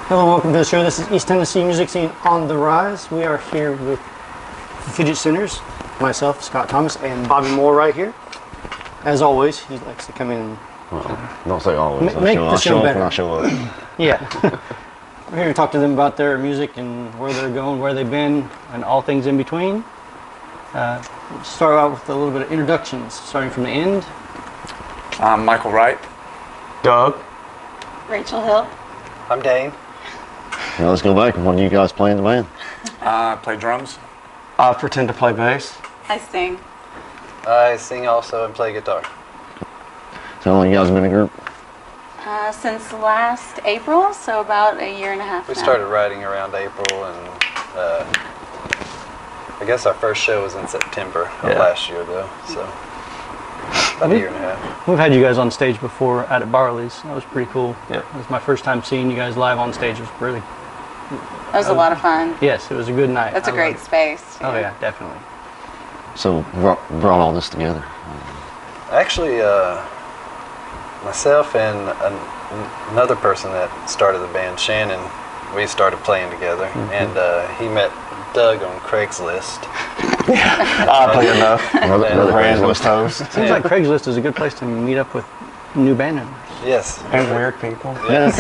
Hello, welcome to the show. This is East Tennessee Music Scene on the Rise. We are here with FIDGET Sinners, myself, Scott Thomas, and Bobby Moore right here. As always, he likes to come in and don't say always. make the show better. When I show up. Yeah. We're here to talk to them about their music and where they're going, where they've been, and all things in between. We'll start out with a little bit of introductions, starting from the end. I'm Michael Wright. Doug. Rachel Hill. I'm Dane. Now let's go back. What do you guys play in the band? I play drums. I pretend to play bass. I sing. I sing also and play guitar. So how long you guys been in a group? Since last April, so about a year and a half We now. started writing around April, and I guess our first show was in September of last year, though. So about a year and a half. We've had you guys on stage before out at Barley's. That was pretty cool. Yeah. It was my first time seeing you guys live on stage. It was really, That was a lot of fun. yes, it was a good night. That's a I great loved it. space. Oh yeah, definitely. So brought all this together. Actually, myself and another person that started the band, Shannon, we started playing together, and he met Doug on Craigslist. Oddly enough. Another Random Craigslist. post. Seems like Craigslist is a good place to meet up with new band members. Yes. And weird people. Yes.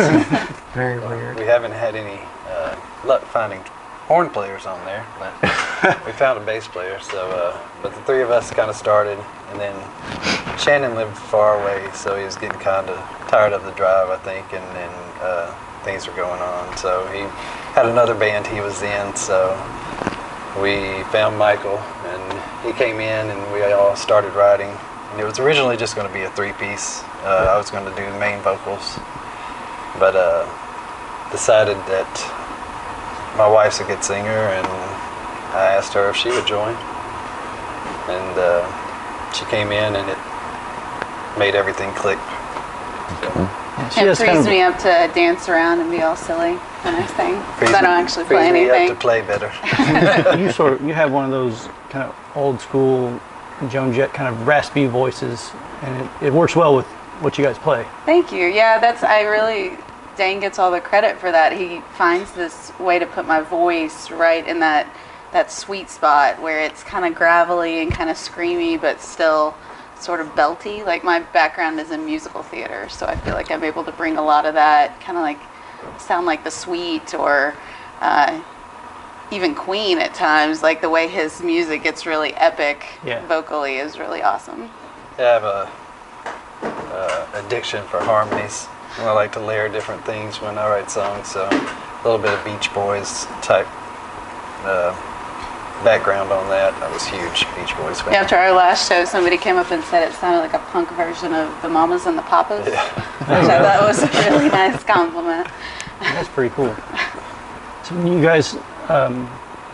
Very weird. We haven't had any luck finding horn players on there, but we found a bass player. So, but the three of us kind of started, and then Shannon lived far away, so he was getting kind of tired of the drive, I think, and then things were going on. So he had another band he was in, so we found Michael, and he came in, and we all started writing. And it was originally just going to be a three-piece. I was going to do the main vocals, but decided that my wife's a good singer, and I asked her if she would join. And she came in, and it made everything click. She It has kind frees of, me up to dance around and be all silly when I sing. Because I don't actually Frees play me up anything. to play better. you have one of those kind of old school Joan Jett kind of raspy voices, and it works well with what you guys play. Thank you. Yeah, Dane gets all the credit for that. He finds this way to put my voice right in that sweet spot where it's kind of gravelly and kind of screamy, but still sort of belty. Like, my background is in musical theater, so I feel like I'm able to bring a lot of that, kind of like sound like the Sweet, or even Queen at times. Like, the way his music gets really epic vocally is really awesome. I have a addiction for harmonies. I like to layer different things when I write songs, so a little bit of Beach Boys type background on that. I was huge Beach Boys fan. After our last show, somebody came up and said it sounded like a punk version of the Mamas and the Papas, Yeah. which I thought was a really nice compliment. That's pretty cool. So you guys,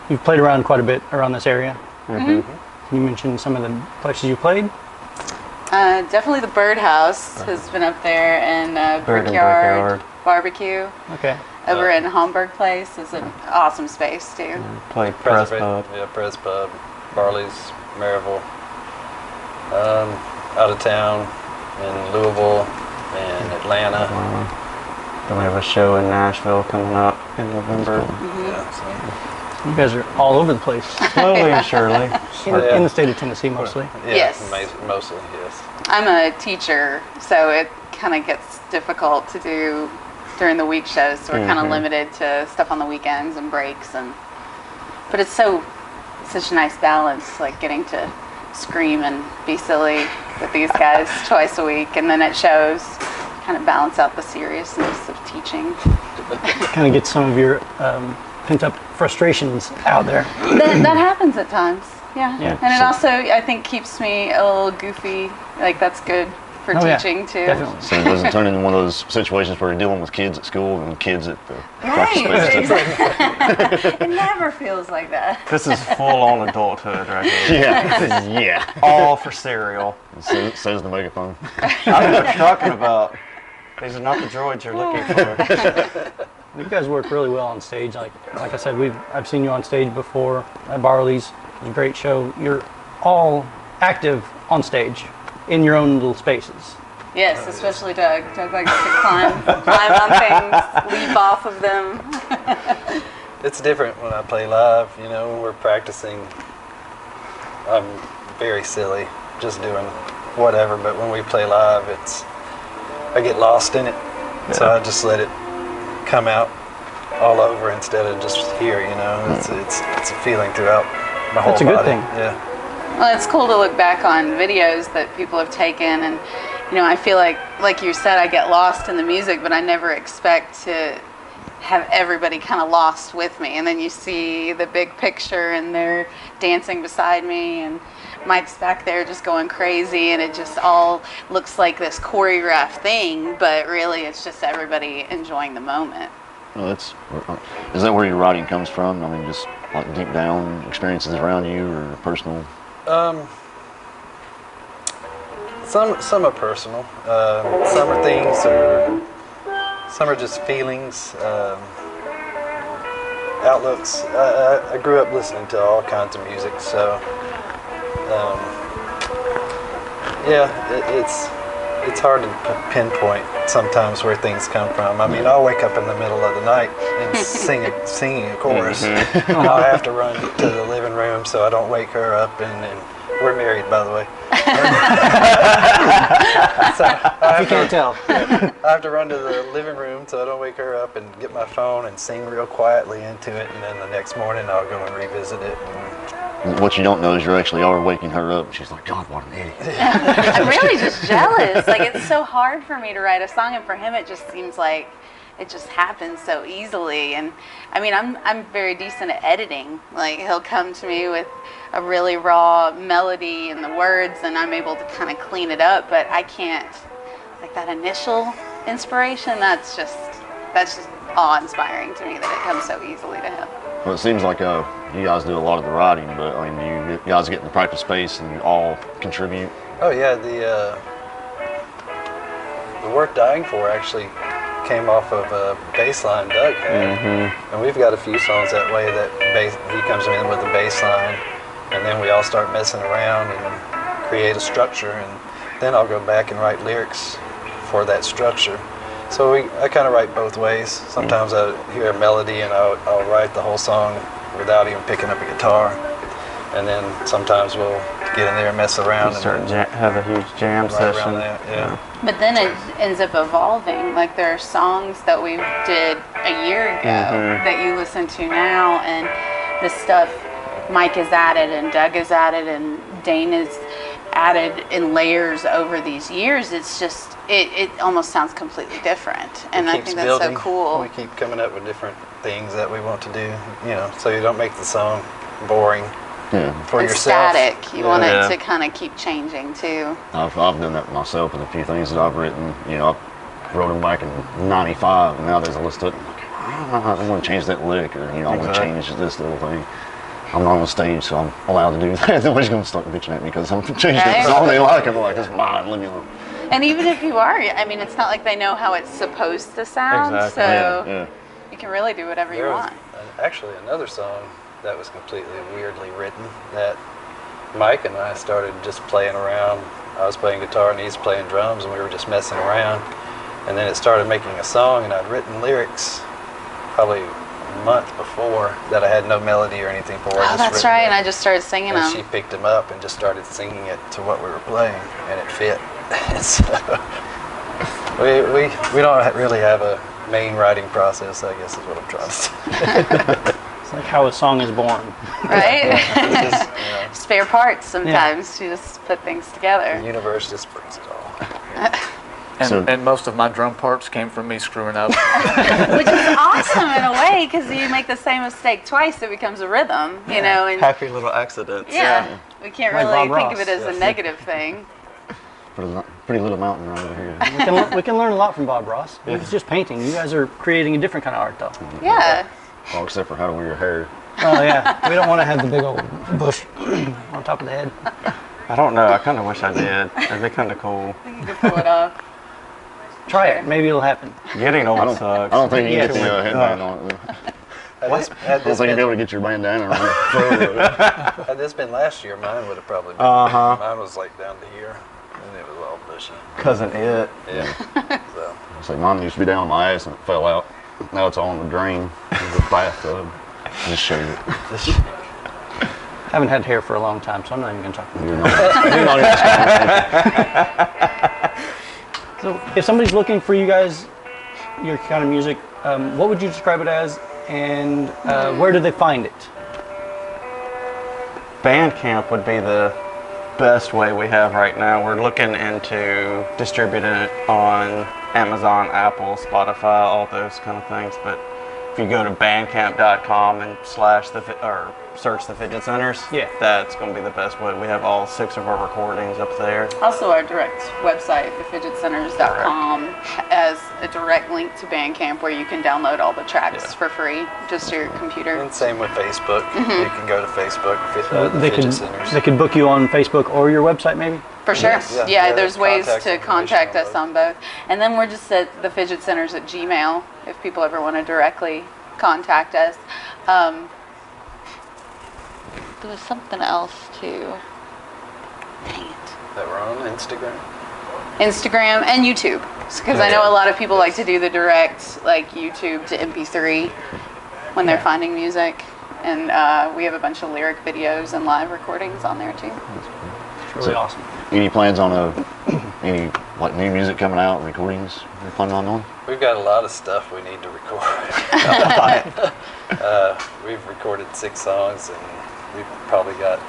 you've played around quite a bit around this area. Can you mention some of the places you played? Definitely the Birdhouse has been up there, and Brickyard Barbecue. Okay. Over in Homburg Place is an awesome space too. Played Press Pub. Yeah, Press Pub, Barley's, Maryville, out of town in Louisville and Atlanta. Then we have a show in Nashville coming up in November. Yeah, so, You guys are all over the place. Slowly and surely. In the state of Tennessee mostly. yeah, Yes. mostly, yes. I'm a teacher, so it kind of gets difficult to do during the week shows, so we're kind of limited to stuff on the weekends and breaks, but it's such a nice balance, like getting to scream and be silly with these guys twice a week, and then it shows, kind of balance out the seriousness of teaching. Kind of get some of your pent up frustrations out there. That happens at times, yeah. And it So- also, I think, keeps me a little goofy. Like, that's good for teaching too. Definitely. So it doesn't turn into one of those situations where you're dealing with kids at school and kids at the practice Right, space. exactly. It never feels like that. This is full-on adulthood right here. Yeah, yeah. All for cereal. Says the megaphone. I know what you're talking about. These are not the droids you're looking for. You guys work really well on stage. Like I said, I've seen you on stage before at Barley's. It was a great show. You're all active on stage in your own little spaces. Yes, especially Doug. Doug likes to climb on things, leap off of them. It's different when I play live. You know, when we're practicing, I'm very silly, just doing whatever. But when we play live, I get lost in it. So I just let it come out all over instead of just here. You know, it's a feeling throughout my whole body. That's a good thing. Yeah. Well, it's cool to look back on videos that people have taken, and you know, I feel like you said, I get lost in the music, but I never expect to have everybody kind of lost with me. And then you see the big picture, and they're dancing beside me, and Mike's back there just going crazy, and it just all looks like this choreographed thing, but really it's just everybody enjoying the moment. Well, is that where your writing comes from? I mean, just like deep down experiences around you or personal? Some are personal. Some are things, or some are just feelings, outlooks. I grew up listening to all kinds of music, so it's hard to pinpoint sometimes where things come from. I mean, I'll wake up in the middle of the night and singing a chorus. And I'll have to run to the living room so I don't wake her up, and we're married, by the way. So You can't tell. I have to run to the living room so I don't wake her up and get my phone and sing real quietly into it, and then the next morning I'll go and revisit it. What you don't know is you're actually already waking her up. She's like, God, what an idiot. I'm really just jealous. Like, it's so hard for me to write a song, and for him it just seems like it just happens so easily. And I mean, I'm very decent at editing. Like, he'll come to me with a really raw melody and the words, and I'm able to kind of clean it up, but I can't, like, that initial inspiration, that's just awe-inspiring to me that it comes so easily to him. Well, it seems like you guys do a lot of the writing, but I mean, you guys get in the practice space and you all contribute. Oh yeah, the work Dying For actually came off of a bass line Doug had, and we've got a few songs that way that he comes in with a bass line, and then we all start messing around and create a structure, and then I'll go back and write lyrics for that structure. So I kind of write both ways. Sometimes I hear a melody and I'll write the whole song without even picking up a guitar, and then sometimes we'll get in there and mess around and have a huge jam session. Yeah. But then it ends up evolving. Like, there are songs that we did a year ago that you listen to now, and the stuff Mike has added and Doug has added and Dane has added in layers over these years. It's just, it almost sounds completely different. And I think that's building. so cool. We keep coming up with different things that we want to do, you know, so you don't make the song boring for And yourself. static. You want it to kind of keep changing too. I've done that myself with a few things that I've written. You know, I wrote them back in '95, and nowadays I listen to it and I'm like, I want to change that lick, or, you know, I want to change this little thing. I'm not on stage, so I'm allowed to do that. Nobody's going to start bitching at me because I'm changing the song they like. I'm like, it's mine, leave me alone. And even if you are, I mean, it's not like they know how it's supposed to sound, so you can really do whatever you want. Actually, another song that was completely weirdly written that Mike and I started just playing around. I was playing guitar and he's playing drums, and we were just messing around. And then it started making a song, and I'd written lyrics probably a month before that I had no melody or anything for. Oh, that's right, and I just started singing them. And she picked them up and just started singing it to what we were playing, and it fit. So we don't really have a main writing process, I guess is what I'm trying to say. It's like how a song is born. Right? Just, Spare parts sometimes. You just put things together. the universe just brings it all. And most of my drum parts came from me screwing up. Which is awesome in a way, because you make the same mistake twice, it becomes a rhythm, you know. And Happy little accidents. yeah, we can't Like really Bob think of Ross. it as a negative thing. Pretty little mountain right over here. We can learn a lot from Bob Ross. It's just painting. You guys are creating a different kind of art, though. Yeah. Well, except for how to wear your hair. Oh, yeah. We don't want to have the big old bush on top of the head. I don't know. I kind of wish I did. That'd be kind of cool. I think you can pull it off. Try it. Maybe it'll happen. Getting old sucks. I don't think you can get the headband on it. I don't think you'll be able to get your bandana around. Had this been last year, mine would have probably been. Uh-huh. Mine was like down to here. And it was all bushy. Cousin It. Yeah. So It's like mine used to be down on my ass and it fell out. Now it's all in the drain. It's a bathtub. Just show you. Haven't had hair for a long time, so I'm not even going to talk about You're not even it. So if somebody's looking for you guys, your kind of music, what would you describe it as, and where do they find it? Bandcamp would be the best way we have right now. We're looking into distributing it on Amazon, Apple, Spotify, all those kind of things. But if you go to bandcamp.com and search the Fidget Sinners, yeah, that's going to be the best way. We have all 6 of our recordings up there. Also, our direct website, thefidgetsinners.com, has a direct link to Bandcamp where you can download all the tracks for free, just to your computer. and same with Facebook. You can go to Facebook. The They Fidget could Sinners. they could book you on Facebook or your website, maybe. For sure. Yes. Yeah, Yeah, there's ways contact to information contact on us both. on both. And then we're just at the Fidget Sinners at Gmail if people ever want to directly contact us. There was something else too. Dang it. That we're on Instagram. Instagram and YouTube, because I know a lot of people like to do the direct, like YouTube to MP3 when they're finding music. And we have a bunch of lyric videos and live recordings on there too. It's really awesome. Any plans on any like new music coming out, recordings you're planning on doing? We've got a lot of stuff we need to record. We've recorded 6 songs, and we've probably got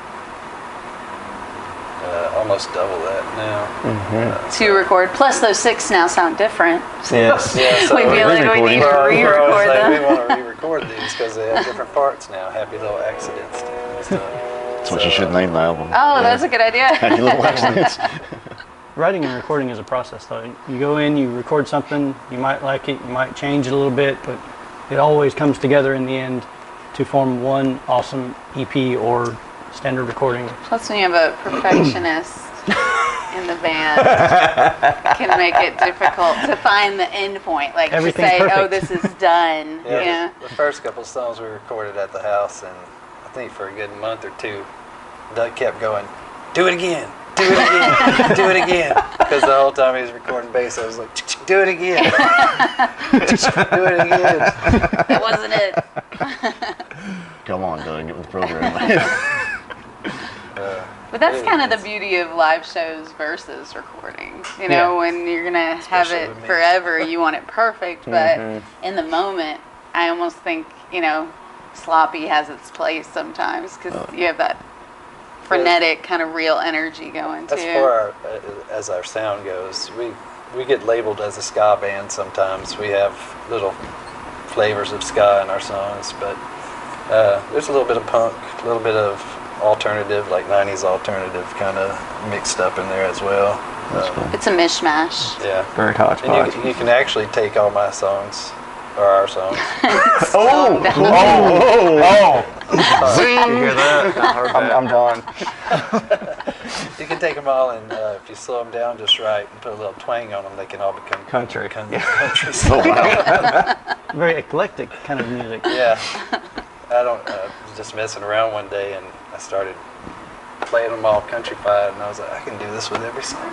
almost double that now. To record, plus those 6 now sound different. Yes. Yeah, so We feel like we need to we're always re-record like, we them. want to re-record these because they have different parts now. Happy little accidents and stuff. That's what you should name the album. Oh, that's a good idea. Happy Little Accidents. Writing and recording is a process, though. You go in, you record something, you might like it, you might change it a little bit, but it always comes together in the end to form one awesome EP or standard recording. Plus, when you have a perfectionist in the band, can make it difficult to find the end point. Like Everything's to say, perfect. oh, this is done. Yeah. The first couple of songs we recorded at the house, and I think for a good month or 2, Doug kept going, "Do it again, do it again, do it again," because the whole time he was recording bass, I was like, "Do it again, do it again." That wasn't it. Come on, Doug, get with the program. But that's kind of the beauty of live shows versus recording. You know, when you're going to have Especially it with me. forever, you want it perfect. But in the moment, I almost think, sloppy has its place sometimes because you have that frenetic kind of real energy going too. As far as our sound goes, we get labeled as a ska band sometimes. We have little flavors of ska in our songs, but there's a little bit of punk, a little bit of alternative, like 90s alternative kind of mixed up in there as well. It's a mishmash. Yeah. Very hodgepodge. And you can actually take all my songs, or our songs. Oh! You hear that? I'm done. You can take them all, and if you slow them down just right and put a little twang on them, they can all become Country. country songs. Oh, wow. Very eclectic kind of music. Yeah. I was just messing around one day, and I started playing them all countrified, and I was like, I can do this with every song.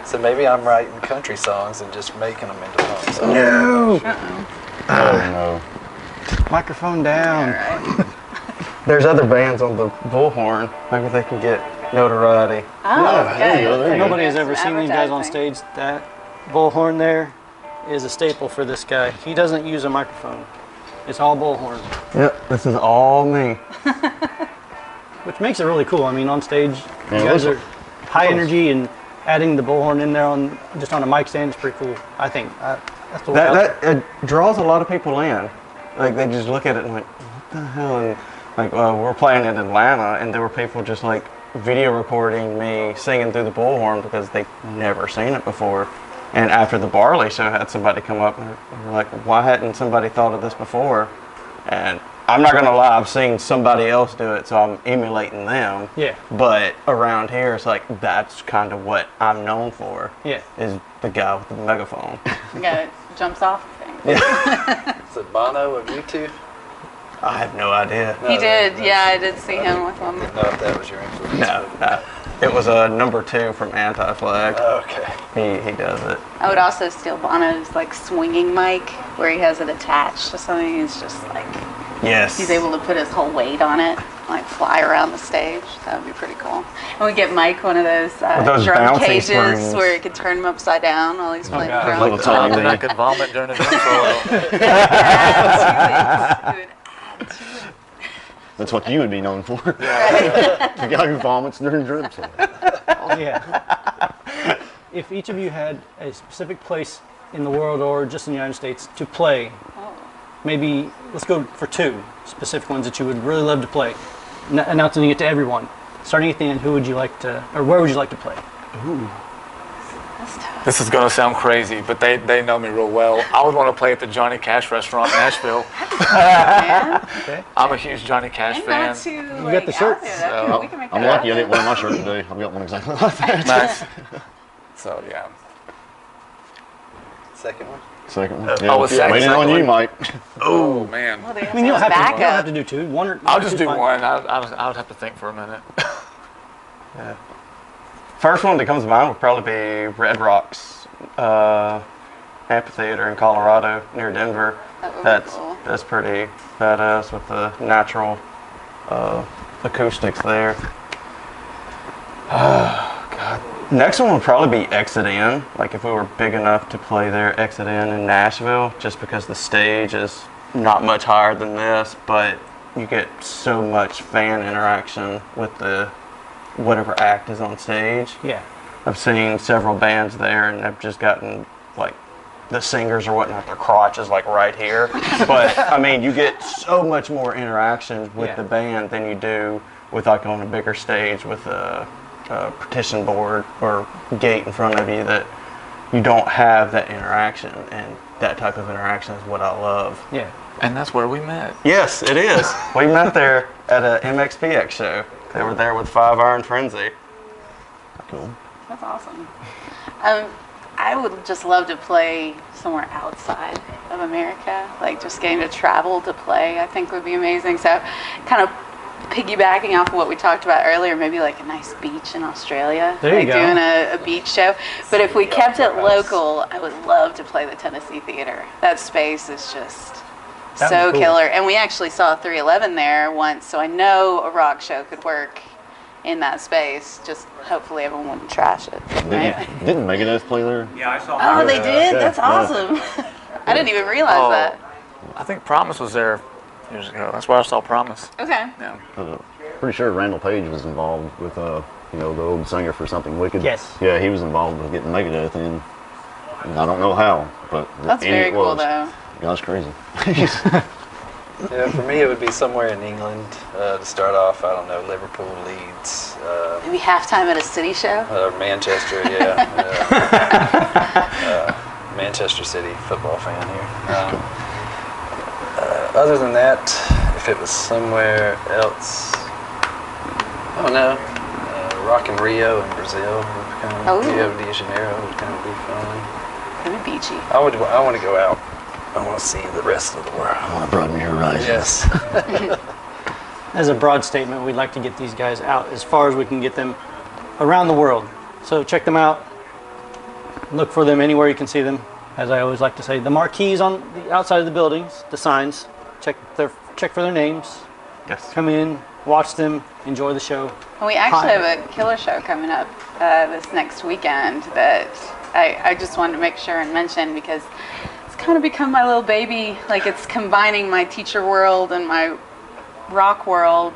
So maybe I'm writing country songs and just making them into pop songs. No! Oh, no. Microphone down. There's other bands on the bullhorn. Maybe they can get notoriety. Oh, there you go, there you go. Nobody has ever Some seen these guys on advertising. stage. That bullhorn there is a staple for this guy. He doesn't use a microphone. It's all bullhorn, Yep, this is all me. which makes it really cool. I mean, on stage, Yeah, you guys it are high energy, and adding the bullhorn in there on a mic stand is pretty cool. I think that's the way. That it draws a lot of people in. Like they just look at it and like, what the hell? And like we're playing in Atlanta, and there were people just like video recording me singing through the bullhorn because they've never seen it before. And after the Barley show, had somebody come up and were like, why hadn't somebody thought of this before? And I'm not gonna lie, I've seen somebody else do it, so I'm emulating them. Yeah. But around here, it's like that's kind of what I'm known for. Yeah. Is the guy with the megaphone. Yeah, it jumps off things. Is it Bono of U2? I have no idea. He did, yeah, I did see him with one. Didn't know if that was your influence. No. It was a number 2 from Anti-Flag. Okay. He does it. I would also steal Bono's like swinging mic where he has it attached to something. He's just like Yes. he's able to put his whole weight on it, like fly around the stage. That would be pretty cool. And we get Mike one of those, those drum bouncy cages springs. where you can turn him upside down while he's playing God. drums. Little tiny Then I thing. could vomit during a drum solo. That's what you would be known for. The guy who vomits during drum solo. Oh, yeah. If each of you had a specific place in the world or just in the United States to play, maybe let's go for 2 specific ones that you would really love to play, announcing it to everyone. Starting at the end, who would you like to, or where would you like to play? That's tough. This is gonna sound crazy, but they know me real well. I would want to play at the Johnny Cash restaurant in Nashville. Man. Okay. I'm a huge Johnny Cash And fan. not too, got like, the out shirts. there. That So, could- we can make I'm that lucky I happen. didn't wear my shirt today. I've got one exactly like that. Nice. So yeah. Second one. Second one. Oh, a second Waiting on you, one. Mike. Oh man. Well, they I mean, you don't have to. You don't have backup. to do 2. One or I'll just two's do fine. one. I would have to think for a minute. First one that comes to mind would probably be Red Rocks Amphitheater in Colorado near Denver. That would be That's cool. that's pretty badass with the natural acoustics there. God. Next one would probably be Exit In. Like if we were big enough to play there, Exit In Nashville, just because the stage is not much higher than this, but you get so much fan interaction with the whatever act is on stage. Yeah. I've seen several bands there, and I've just gotten like the singers or whatnot. Their crotch is like right here, but I mean, you get so much more interaction with Yeah. the band than you do with like on a bigger stage with a partition board or gate in front of you that you don't have that interaction, and that type of interaction is what I love. Yeah. And that's where we met. Yes, it is. We met there at a MXPX show. They were there with 5 Iron Frenzy. Cool. That's awesome. I would just love to play somewhere outside of America, like just getting to travel to play, I think would be amazing. So kind of piggybacking off of what we talked about earlier, maybe like a nice beach in Australia, There you like go. doing a beach show. But if we kept it local, I would love to play the Tennessee Theater. That space is just That'd so be cool. killer. And we actually saw 311 there once, so I know a rock show could work in that space. Just hopefully everyone wouldn't trash it. Right? Didn't Megadeth play there? Yeah, I saw Oh, they did? Yeah, That's yeah. awesome. I didn't even realize Oh. that. I think Promise was there years ago. That's where I saw Promise. Okay. Yeah. Pretty sure Randall Page was involved with, the old singer for Something Wicked. Yes. Yeah, he was involved with getting Megadeth in. And I don't know how, but That's in very it cool, was. though. Yeah, that's crazy. Yeah, for me it would be somewhere in England to start off. I don't know, Liverpool, Leeds, Maybe halftime at a city show? Manchester. Yeah, Manchester City football fan here. Other than that, if it was somewhere else, I don't know. Rock in Rio in Brazil would kind of, Oh. Rio de Janeiro would kind of be fun. That'd be beachy. I want to go out. I want to see the rest of the world. I want to broaden your horizons. Yes. As a broad statement, we'd like to get these guys out as far as we can get them around the world. So check them out. Look for them anywhere you can see them. As I always like to say, the marquees on the outside of the buildings, the signs. Check for their names. Yes. Come in, watch them, enjoy the show. And we actually Hi. have a killer show coming up this next weekend that I just wanted to make sure and mention because it's kind of become my little baby. Like it's combining my teacher world and my rock world.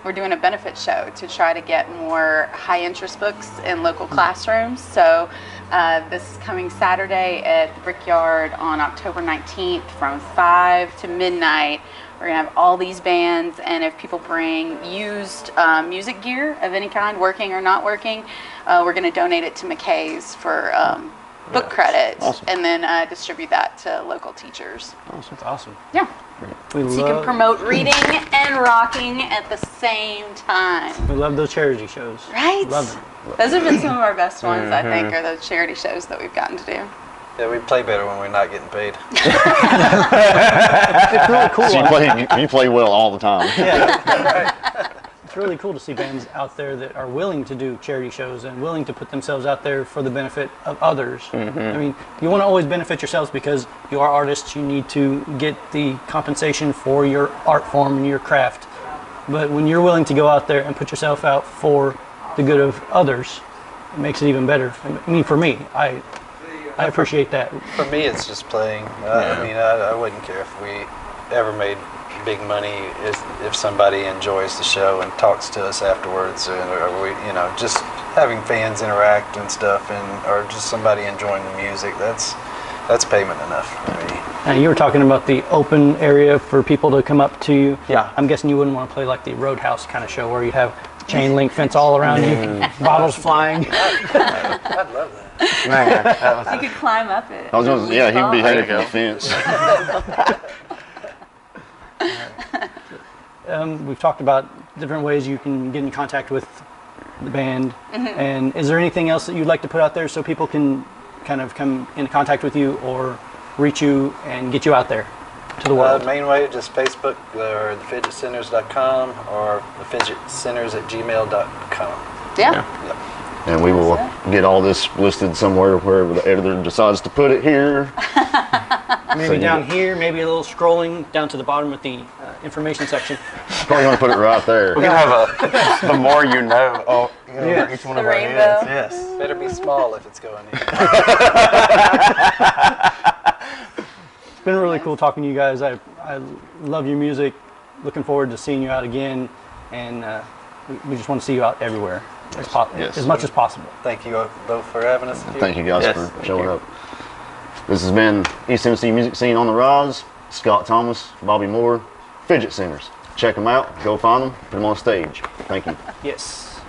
We're doing a benefit show to try to get more high interest books in local classrooms. So this is coming Saturday at the Brickyard on October 19th from 5 to midnight. We're going to have all these bands, and if people bring used music gear of any kind, working or not working, we're going to donate it to McKay's for book credit, Awesome. and then distribute that to local teachers. That's awesome. Yeah. We So you can promote reading and rocking at the same time. We love those charity shows. Right? Love them. Those have been some of our best ones, I think, are those charity shows that we've gotten to do. Yeah, we play better when we're not getting paid. It's really cool. So you play well all the time. it's really cool to see bands out there that are willing to do charity shows and willing to put themselves out there for the benefit of others. I mean, you want to always benefit yourselves because you are artists. You need to get the compensation for your art form and your craft. But when you're willing to go out there and put yourself out for the good of others, it makes it even better. I mean, for me, I appreciate that. For me, it's just playing. I mean, I wouldn't care if we ever made big money if somebody enjoys the show and talks to us afterwards, or we, you know, just having fans interact and stuff, and or just somebody enjoying the music. That's payment enough for me. Now, you were talking about the open area for people to come up to you. Yeah. I'm guessing you wouldn't want to play like the Roadhouse kind of show where you have chain link fence all around you, bottles flying. I'd love that. Man, that was You could climb up it. I was gonna, yeah, he'd be headed for the fence. We've talked about different ways you can get in contact with the band. And is there anything else that you'd like to put out there so people can kind of come in contact with you or reach you and get you out there to the world? Main way, just Facebook or thefidgetsinners.com or thefidgetsinners@gmail.com. Yeah. And we will get all this listed somewhere wherever the editor decides to put it here. Maybe down here, maybe a little scrolling down to the bottom with the information section. Probably want to put it right there. we can have a the more you know. Oh, yeah. Each one The of our rainbow. heads. Yes. Better be small if it's going in. It's been really cool talking to you guys. I love your music. Looking forward to seeing you out again. And we just want to see you out everywhere Yes. as much as possible. Thank you both for having us here. Thank you guys Yes, for thank showing you. up. This has been East Tennessee Music Scene on the Rise. Scott Thomas, Bobby Moore, Fidget Sinners. Check them out. Go find them. Put them on stage. Thank you. Yes.